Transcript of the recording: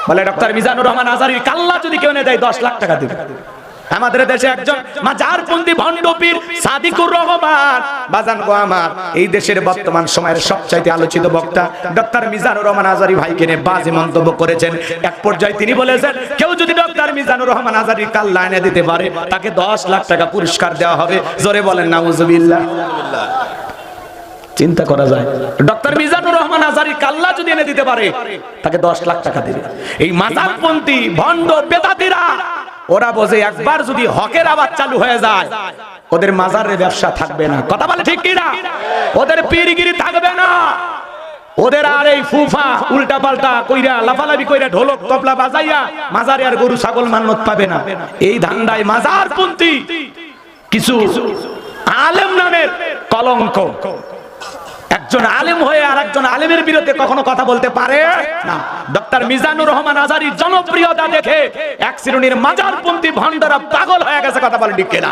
বলে ডক্টর মিজানুর রহমান আজহারীর কাল্লা যদি কেউ এনে দেয় 10 লাখ টাকা দিবে। আমাদের দেশে একজন মাজারপন্থী ভণ্ড পীর সাদিকুর রহমান বাজান গো আমার, এই দেশের বর্তমান সময়ের সবচাইতে আলোচিত বক্তা ডক্টর মিজানুর রহমান আজহারী ভাইকে নিয়ে বাজে মন্তব্য করেছেন। এক পর্যায়ে তিনি বলেছেন, কেউ যদি ডক্টর মিজানুর রহমান আজহারীর কাল্লা এনে দিতে পারে তাকে 10 লাখ টাকা পুরস্কার দেওয়া হবে। জোরে বলেন নাউজুবিল্লাহ। চিন্তা করা যায়, ডক্টর মিজানুর রহমান আজহারীর কাল্লা যদি এনে দিতে পারে তাকে 10 লাখ টাকা দেবে। এই মাজারপন্থী ভণ্ড বেদাতীরা ওরা বোঝে একবার যদি হকের আওয়াজ চালু হয়ে যায় ওদের মাজারের ব্যবসা থাকবে না। কথা বলে ঠিক কি না? ওদের পীরগিরি থাকবে না, ওদের আর এই ফুফা উল্টা পাল্টা কইরা লাফালাফি কইরা ঢোলক তবলা বাজাইয়া মাজারে আর গরু ছাগল মান্নত পাবে না। এই ধান্দায় মাজারপন্থী কিছু আলেম নামের কলঙ্ক, একজন আলেম হয়ে আর একজন আলেমের বিরুদ্ধে কখনো কথা বলতে পারে না। ডক্টর মিজানুর রহমান আজহারীর জনপ্রিয়তা দেখে এক শ্রেণীর মাজারপন্থী ভণ্ডরা পাগল হয়ে গেছে। কথা বলে ঠিক কিনা?